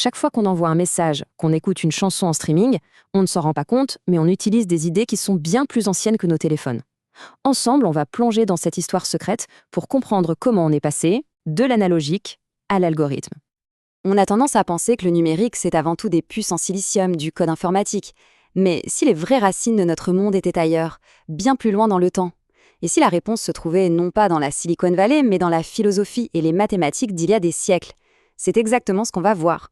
Chaque fois qu'on envoie un message, qu'on écoute une chanson en streaming, on ne s'en rend pas compte, mais on utilise des idées qui sont bien plus anciennes que nos téléphones. Ensemble, on va plonger dans cette histoire secrète pour comprendre comment on est passé de l'analogique à l'algorithme. On a tendance à penser que le numérique, c'est avant tout des puces en silicium, du code informatique. Mais si les vraies racines de notre monde étaient ailleurs, bien plus loin dans le temps? Et si la réponse se trouvait non pas dans la Silicon Valley, mais dans la philosophie et les mathématiques d'il y a des siècles? C'est exactement ce qu'on va voir.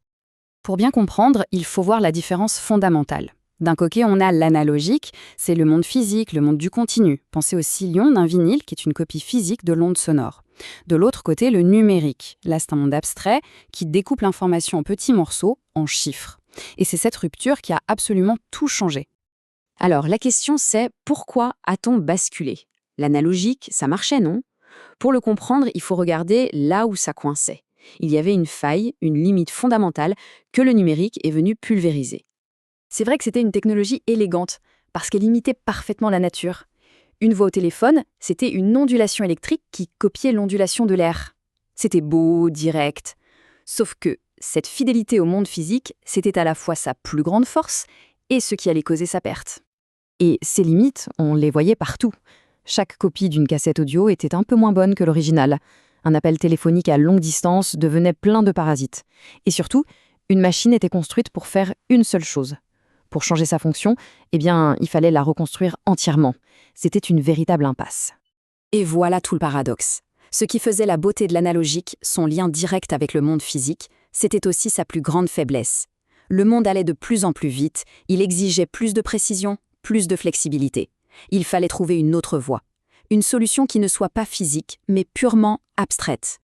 Pour bien comprendre, il faut voir la différence fondamentale. D'un côté, on a l'analogique, c'est le monde physique, le monde du continu. Pensez au sillon d'un vinyle qui est une copie physique de l'onde sonore. De l'autre côté, le numérique. Là, c'est un monde abstrait qui découpe l'information en petits morceaux, en chiffres. Et c'est cette rupture qui a absolument tout changé. Alors, la question c'est pourquoi a-t-on basculé? L'analogique, ça marchait, non? Pour le comprendre, il faut regarder là où ça coinçait. Il y avait une faille, une limite fondamentale que le numérique est venu pulvériser. C'est vrai que c'était une technologie élégante, parce qu'elle imitait parfaitement la nature. Une voix au téléphone, c'était une ondulation électrique qui copiait l'ondulation de l'air. C'était beau, direct. Sauf que cette fidélité au monde physique, c'était à la fois sa plus grande force et ce qui allait causer sa perte. Et ces limites, on les voyait partout. Chaque copie d'une cassette audio était un peu moins bonne que l'original. Un appel téléphonique à longue distance devenait plein de parasites. Et surtout, une machine était construite pour faire une seule chose. Pour changer sa fonction, il fallait la reconstruire entièrement. C'était une véritable impasse. Et voilà tout le paradoxe. Ce qui faisait la beauté de l'analogique, son lien direct avec le monde physique, c'était aussi sa plus grande faiblesse. Le monde allait de plus en plus vite, il exigeait plus de précision, plus de flexibilité. Il fallait trouver une autre voie. Une solution qui ne soit pas physique, mais purement abstraite.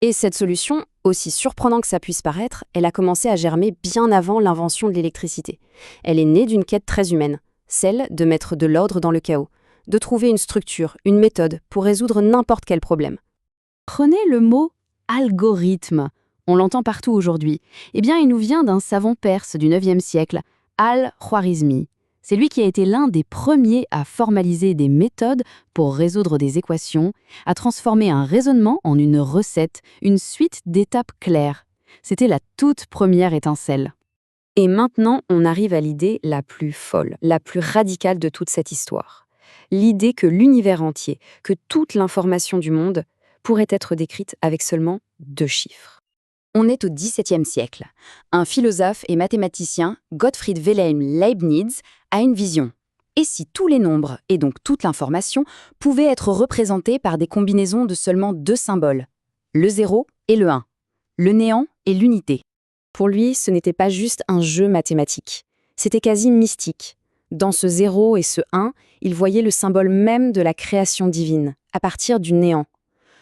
Et cette solution, aussi surprenant que ça puisse paraître, elle a commencé à germer bien avant l'invention de l'électricité. Elle est née d'une quête très humaine, celle de mettre de l'ordre dans le chaos, de trouver une structure, une méthode pour résoudre n'importe quel problème. Prenez le mot « algorithme ». On l'entend partout aujourd'hui. Il nous vient d'un savant perse du IXe siècle, Al-Khwarizmi. C'est lui qui a été l'un des premiers à formaliser des méthodes pour résoudre des équations, à transformer un raisonnement en une recette, une suite d'étapes claires. C'était la toute première étincelle. Et maintenant, on arrive à l'idée la plus folle, la plus radicale de toute cette histoire. L'idée que l'univers entier, que toute l'information du monde, pourrait être décrite avec seulement 2 chiffres. On est au XVIIe siècle. Un philosophe et mathématicien, Gottfried Wilhelm Leibniz, a une vision. Et si tous les nombres, et donc toute l'information, pouvaient être représentés par des combinaisons de seulement 2 symboles, le 0 et le 1, le néant et l'unité? Pour lui, ce n'était pas juste un jeu mathématique. C'était quasi mystique. Dans ce 0 et ce 1, il voyait le symbole même de la création divine, à partir du néant.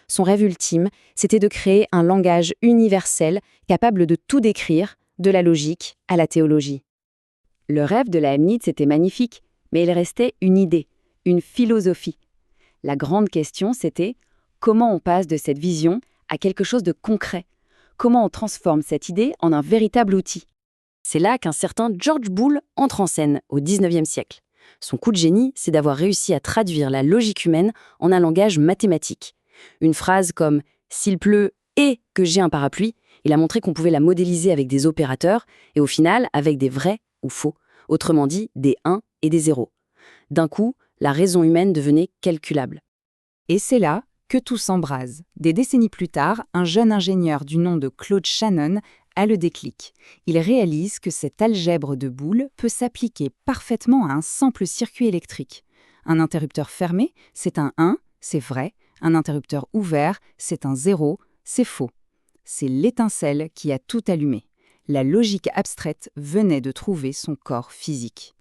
Son rêve ultime, c'était de créer un langage universel capable de tout décrire, de la logique à la théologie. Le rêve de Leibniz était magnifique, mais il restait une idée, une philosophie. La grande question, c'était comment on passe de cette vision à quelque chose de concret? Comment on transforme cette idée en un véritable outil? C'est là qu'un certain George Boole entre en scène, au XIXe siècle. Son coup de génie, c'est d'avoir réussi à traduire la logique humaine en un langage mathématique. Une phrase comme « s'il pleut et que j'ai un parapluie », il a montré qu'on pouvait la modéliser avec des opérateurs et au final avec des vrais ou faux, autrement dit des 1 et des 0. D'un coup, la raison humaine devenait calculable. Et c'est là que tout s'embrase. Des décennies plus tard, un jeune ingénieur du nom de Claude Shannon a le déclic. Il réalise que cette algèbre de Boole peut s'appliquer parfaitement à un simple circuit électrique. Un interrupteur fermé, c'est un 1, c'est vrai. Un interrupteur ouvert, c'est un 0, c'est faux. C'est l'étincelle qui a tout allumé. La logique abstraite venait de trouver son corps physique.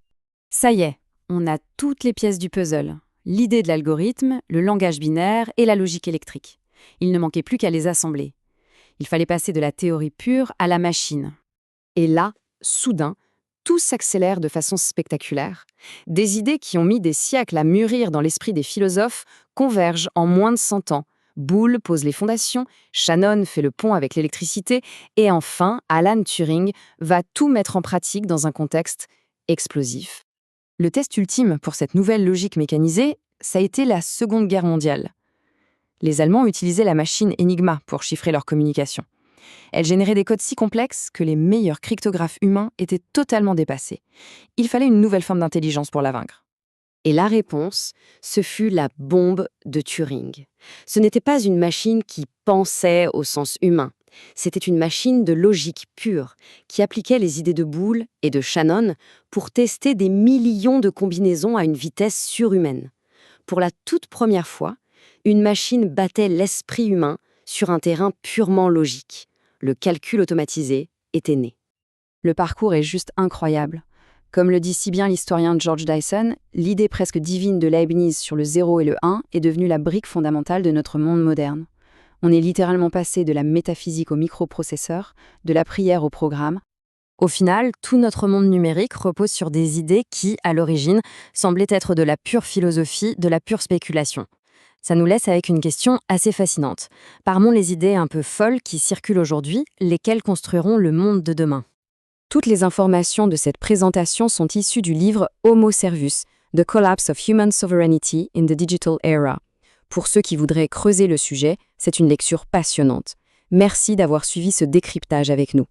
Ça y est, on a toutes les pièces du puzzle. L'idée de l'algorithme, le langage binaire et la logique électrique. Il ne manquait plus qu'à les assembler. Il fallait passer de la théorie pure à la machine. Et là, soudain, tout s'accélère de façon spectaculaire. Des idées qui ont mis des siècles à mûrir dans l'esprit des philosophes convergent en moins de 100 ans. Boole pose les fondations, Shannon fait le pont avec l'électricité, et enfin, Alan Turing va tout mettre en pratique dans un contexte explosif. Le test ultime pour cette nouvelle logique mécanisée, ça a été la Seconde Guerre mondiale. Les Allemands utilisaient la machine Enigma pour chiffrer leur communication. Elle générait des codes si complexes que les meilleurs cryptographes humains étaient totalement dépassés. Il fallait une nouvelle forme d'intelligence pour la vaincre. Et la réponse, ce fut la bombe de Turing. Ce n'était pas une machine qui pensait au sens humain. C'était une machine de logique pure, qui appliquait les idées de Boole et de Shannon pour tester des millions de combinaisons à une vitesse surhumaine. Pour la toute première fois, une machine battait l'esprit humain sur un terrain purement logique. Le calcul automatisé était né. Le parcours est juste incroyable. Comme le dit si bien l'historien George Dyson, l'idée presque divine de Leibniz sur le 0 et le 1 est devenue la brique fondamentale de notre monde moderne. On est littéralement passé de la métaphysique au microprocesseur, de la prière au programme. Au final, tout notre monde numérique repose sur des idées qui, à l'origine, semblaient être de la pure philosophie, de la pure spéculation. Ça nous laisse avec une question assez fascinante. Parmi les idées un peu folles qui circulent aujourd'hui, lesquelles construiront le monde de demain ? Toutes les informations de cette présentation sont issues du livre Homo Servus, The Collapse of Human Sovereignty in the Digital Era. Pour ceux qui voudraient creuser le sujet, c'est une lecture passionnante. Merci d'avoir suivi ce décryptage avec nous.